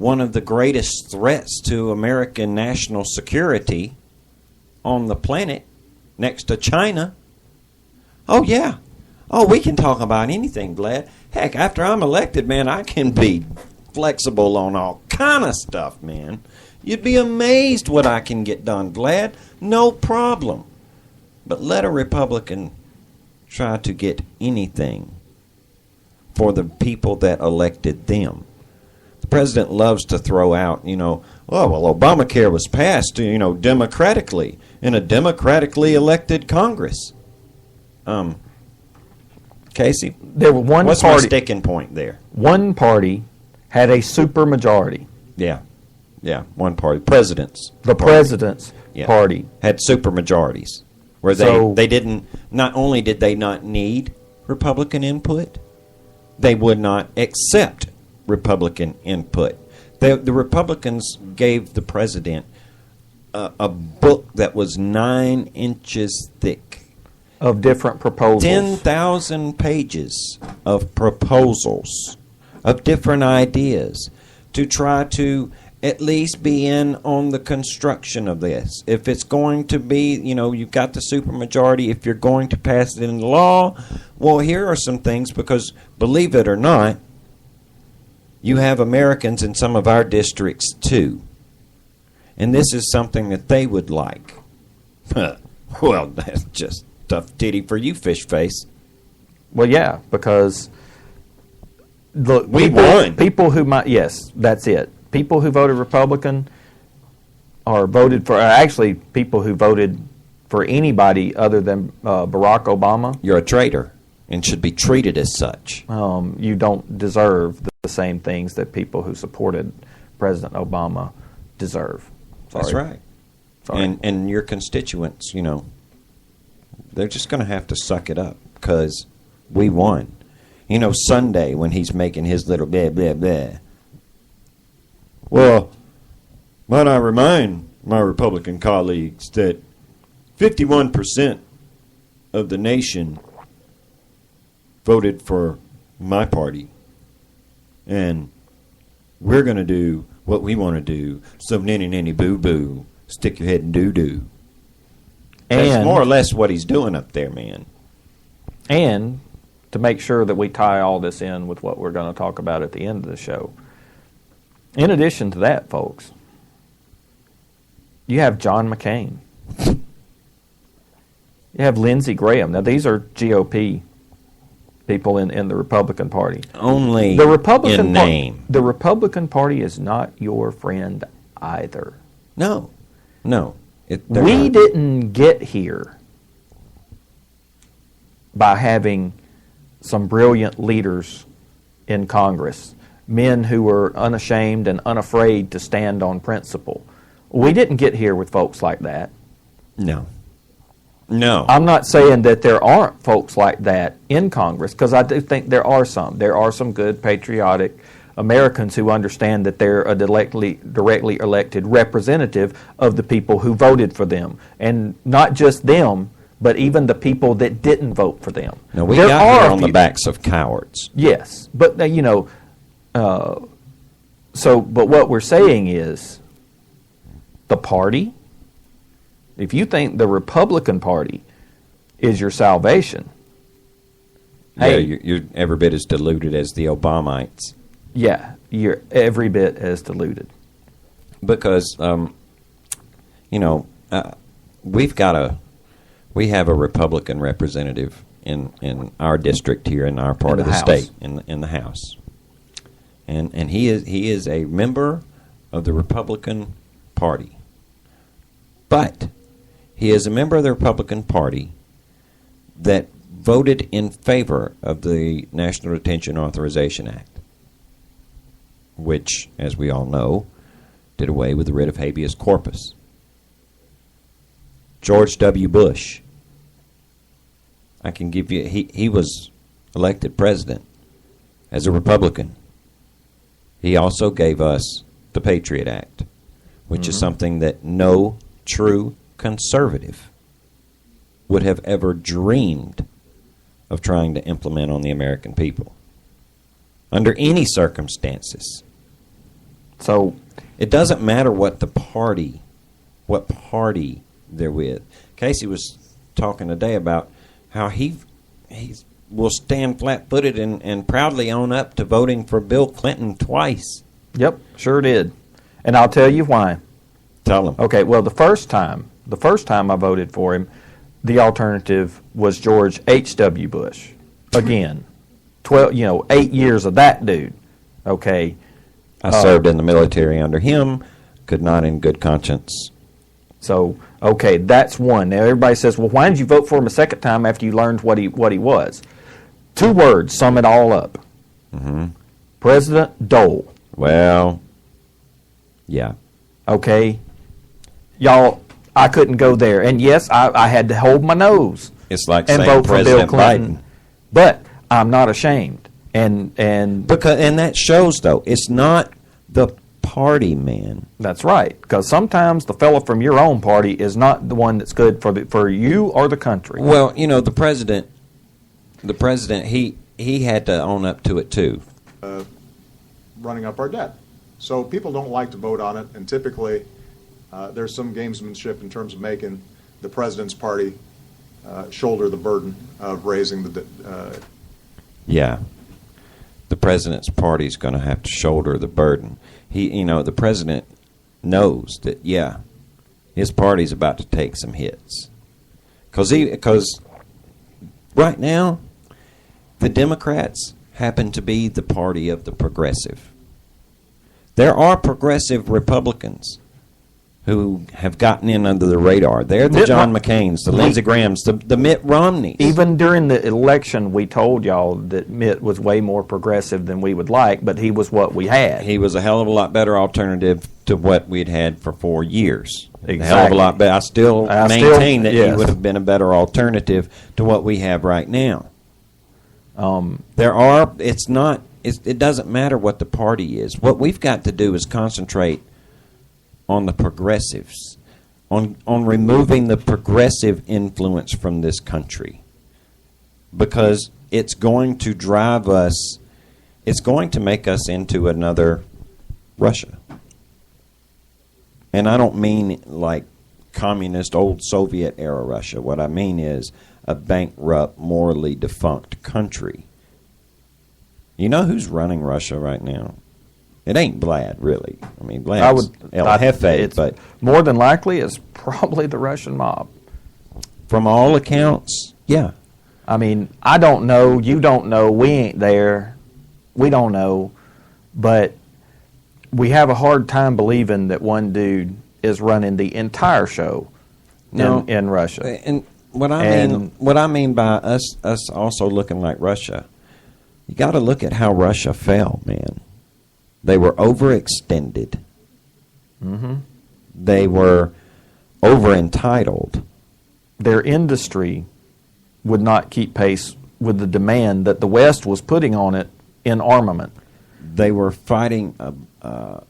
one of the greatest threats to American national security on the planet, next to China. Oh, yeah. Oh, we can talk about anything, Vlad. Heck, after I'm elected, man, I can be flexible on all kind of stuff, man. You'd be amazed what I can get done, Vlad. No problem. But let a Republican try to get anything for the people that elected them. The president loves to throw out, oh, well, Obamacare was passed, democratically in a democratically elected Congress. Casey, what's my sticking point there? One party had a super majority. Yeah, one party. President's party had super majorities, where they didn't. Not only did they not need Republican input, they would not accept Republican input. The Republicans gave the president a book that was 9 inches thick of different proposals. 10,000 pages of proposals of different ideas to try to at least be in on the construction of this. If it's going to be, you've got the supermajority, if you're going to pass it into law, well, here are some things, because believe it or not, you have Americans in some of our districts too. And this is something that they would like. Well, that's just tough titty for you, fish face. Well, yeah, because look, we won. People who might, yes, that's it. People who voted Republican or voted for, actually, people who voted for anybody other than Barack Obama. You're a traitor and should be treated as such. You don't deserve the same things that people who supported President Obama deserve. Sorry. That's right. Sorry. And your constituents, they're just going to have to suck it up because we won. Sunday when he's making his little blah, blah, blah. Well, might I remind my Republican colleagues that 51% of the nation voted for my party. And we're going to do what we want to do. So ninny boo boo, stick your head in doo doo. That's more or less what he's doing up there, man. And to make sure that we tie all this in with what we're going to talk about at the end of the show, in addition to that, folks, you have John McCain. You have Lindsey Graham. Now, these are GOP people in the Republican Party. Only the Republican in name. The Republican Party is not your friend either. No. We didn't get here by having some brilliant leaders in Congress, men who were unashamed and unafraid to stand on principle. We didn't get here with folks like that. No. I'm not saying that there aren't folks like that in Congress, because I do think there are some. There are some good, patriotic Americans who understand that they're a directly elected representative of the people who voted for them. And not just them, but even the people that didn't vote for them. No, we got here on the backs of cowards. Yes, but but what we're saying is the party, if you think the Republican Party is your salvation, hey, you're every bit as deluded as the Obamites. Yeah, you're every bit as deluded. Because, we have a Republican representative in our district here in our part of the state, in the House. And he is a member of the Republican Party. But he is a member of the Republican Party that voted in favor of the National Detention Authorization Act, which, as we all know, did away with the writ of habeas corpus. George W. Bush, I can give you, he was elected president as a Republican. He also gave us the Patriot Act, which is something that no true conservative would have ever dreamed of trying to implement on the American people under any circumstances. So it doesn't matter what party they're with. Casey was talking today about how he will stand flat-footed and proudly own up to voting for Bill Clinton twice. Yep, sure did. And I'll tell you why. Tell him. Okay, well, the first time I voted for him, the alternative was George H.W. Bush. Again, 8 years of that dude. Okay. I served in the military under him, could not in good conscience. So, okay, that's one. Now, everybody says, well, why did you vote for him a second time after you learned what he was? 2 words sum it all up. Mm-hmm. President Dole. Well, yeah. Okay. Y'all, I couldn't go there. And yes, I had to hold my nose. It's like and saying vote for President Bill Clinton. Biden. But I'm not ashamed. And that shows, though, it's not the party, man. That's right. Because sometimes the fellow from your own party is not the one that's good for you or the country. Well, the president, he had to own up to it too. Running up our debt. So people don't like to vote on it, and typically there's some gamesmanship in terms of making the president's party shoulder the burden of raising the Yeah. The president's party is going to have to shoulder the burden. The president knows that, yeah, his party's about to take some hits. Because right now, the Democrats happen to be the party of the progressive. There are progressive Republicans who have gotten in under the radar. They're the John McCains, the Lindsey Grahams, the Mitt Romneys. Even during the election, we told y'all that Mitt was way more progressive than we would like, but he was what we had. He was a hell of a lot better alternative to what we'd had for 4 years. Exactly. A hell of a lot better. I still maintain that yes. he would have been a better alternative to what we have right now. It doesn't matter what the party is. What we've got to do is concentrate on the progressives, on removing the progressive influence from this country, because it's going to drive us, it's going to make us into another Russia. And I don't mean like communist old Soviet era Russia. What I mean is a bankrupt, morally defunct country. You know who's running Russia right now? It ain't Vlad, really. I mean, Vlad's El Jefe, but more than likely it's probably the Russian mob. From all accounts, yeah. I mean, I don't know. You don't know. We ain't there. We don't know. But we have a hard time believing that one dude is running the entire show in Russia. And what I mean by us also looking like Russia, you got to look at how Russia fell, man. They were overextended. Mm-hmm. They were over-entitled. Their industry would not keep pace with the demand that the West was putting on it in armament. They were fighting a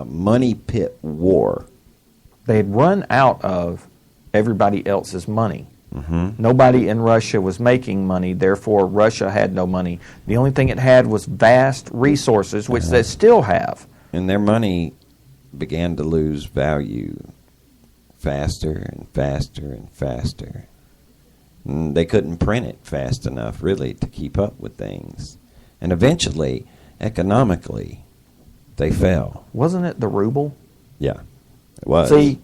money pit war. They had run out of everybody else's money. Mm-hmm. Nobody in Russia was making money, therefore Russia had no money. The only thing it had was vast resources, which they still have. And their money began to lose value faster and faster and faster. And they couldn't print it fast enough, really, to keep up with things. And eventually, economically, they fell. Wasn't it the ruble? Yeah, it was. See,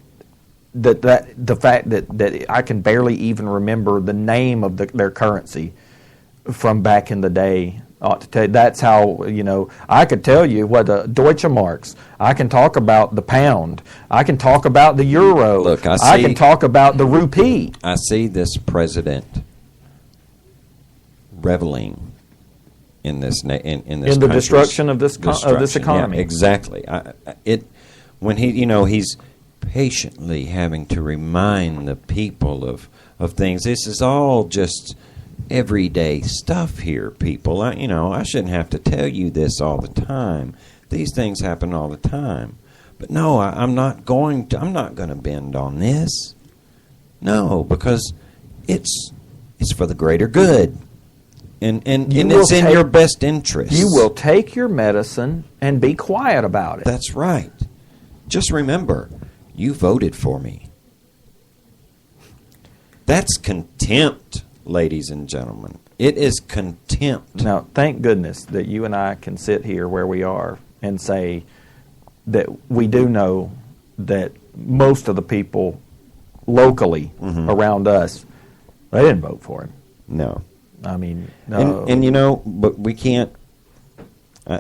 the fact that I can barely even remember the name of their currency from back in the day ought to tell you. That's how, I could tell you what Deutsche Marks. I can talk about the pound. I can talk about the euro. Look, I can talk about the rupee. I see this president reveling in this in the destruction of this economy. Yeah, exactly. When he's patiently having to remind the people of things. This is all just everyday stuff here, people. I shouldn't have to tell you this all the time. These things happen all the time. But no, I'm not going to bend on this. No, because it's for the greater good. And it's in your best interest. You will take your medicine and be quiet about it. That's right. Just remember, you voted for me. That's contempt, ladies and gentlemen. It is contempt. Now, thank goodness that you and I can sit here where we are and say that we do know that most of the people locally around us, they didn't vote for him. No. I mean, no. And you know, but we can't. I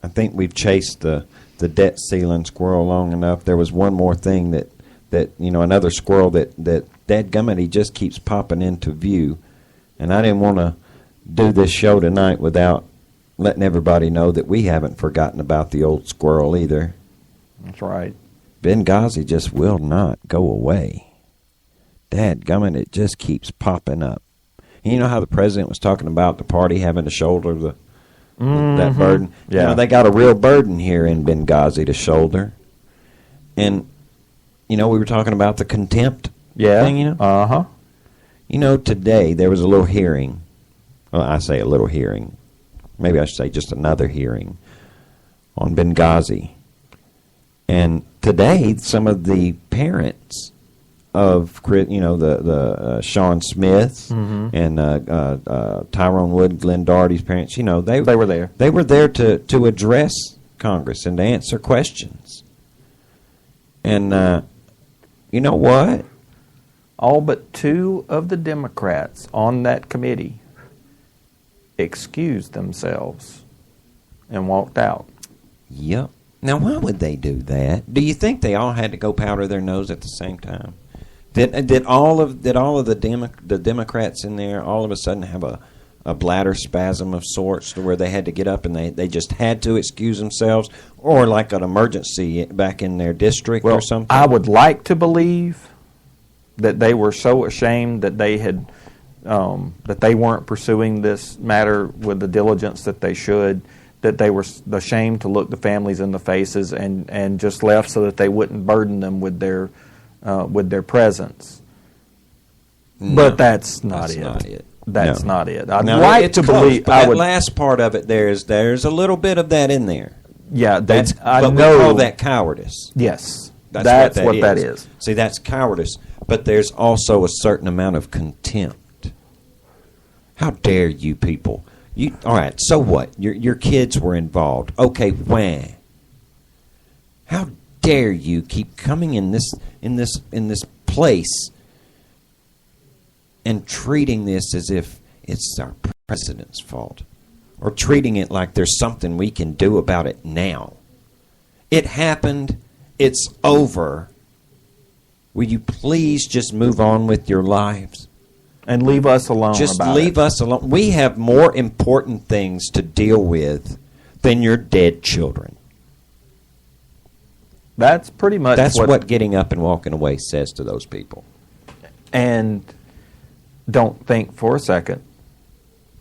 think we've chased the debt ceiling squirrel long enough. There was one more thing that another squirrel that dadgummit, he just keeps popping into view, and I didn't want to do this show tonight without letting everybody know that we haven't forgotten about the old squirrel either. That's right. Benghazi just will not go away. Dadgummit, it just keeps popping up. And you know how the president was talking about the party having to shoulder that burden? Yeah. You know, they got a real burden here in Benghazi to shoulder. And, we were talking about the contempt thing, Uh-huh. Today there was a little hearing. Well, I say a little hearing. Maybe I should say just another hearing on Benghazi. And today, some of the parents of the Sean Smiths and Tyrone Wood, Glenn Doherty's parents, they were there. They were there to address Congress and to answer questions. And you know what? All but 2 of the Democrats on that committee excused themselves and walked out. Yep. Now, why would they do that? Do you think they all had to go powder their nose at the same time? Did all of the Democrats in there all of a sudden have a bladder spasm of sorts to where they had to get up and they just had to excuse themselves, or like an emergency back in their district or something? I would like to believe that they were so ashamed that they had that they weren't pursuing this matter with the diligence that they should, that they were ashamed to look the families in the faces and just left so that they wouldn't burden them with their presence. No, but that's not it. That's not it. I'd like to believe. That last part of it, there's a little bit of that in there. Yeah, I know. We call that cowardice. Yes, that's what that is. See, that's cowardice. But there's also a certain amount of contempt. How dare you people? All right, so what? Your kids were involved. Okay, when? How dare you keep coming in this place and treating this as if it's our president's fault, or treating it like there's something we can do about it now? It happened. It's over. Will you please just move on with your lives? And leave us alone. Just leave us alone. We have more important things to deal with than your dead children. That's pretty much what getting up and walking away says to those people. And don't think for a second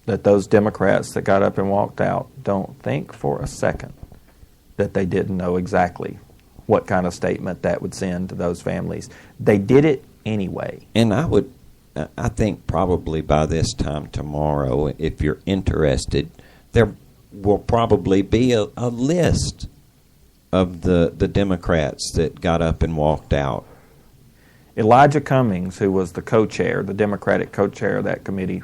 that those Democrats that got up and walked out, don't think for a second that they didn't know exactly what kind of statement that would send to those families. They did it anyway. And I think probably by this time tomorrow, if you're interested, there will probably be a list of the Democrats that got up and walked out. Elijah Cummings, who was the co-chair, the Democratic co-chair of that committee,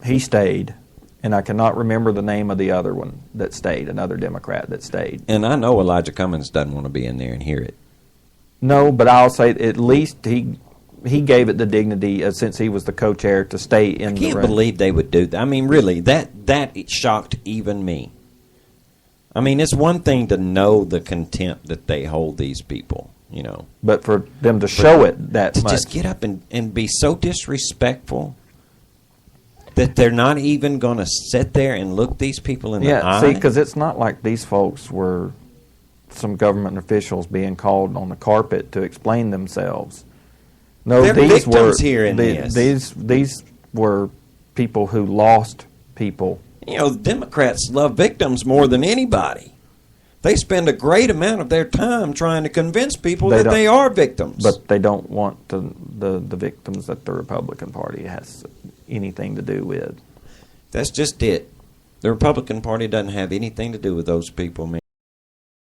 he stayed. And I cannot remember the name of the other one that stayed, another Democrat that stayed. And I know Elijah Cummings doesn't want to be in there and hear it. No, but I'll say at least he gave it the dignity, since he was the co-chair, to stay in the room. I can't believe they would do that. I mean, really, that shocked even me. I mean, it's one thing to know the contempt that they hold these people, But for them to show it that much. To just get up and be so disrespectful that they're not even going to sit there and look these people in the eye? See, because it's not like these folks were some government officials being called on the carpet to explain themselves. No, they're victims here in this. These were people who lost people. The Democrats love victims more than anybody. They spend a great amount of their time trying to convince people that they are victims. But they don't want the victims that the Republican Party has anything to do with. That's just it. The Republican Party doesn't have anything to do with those people, man.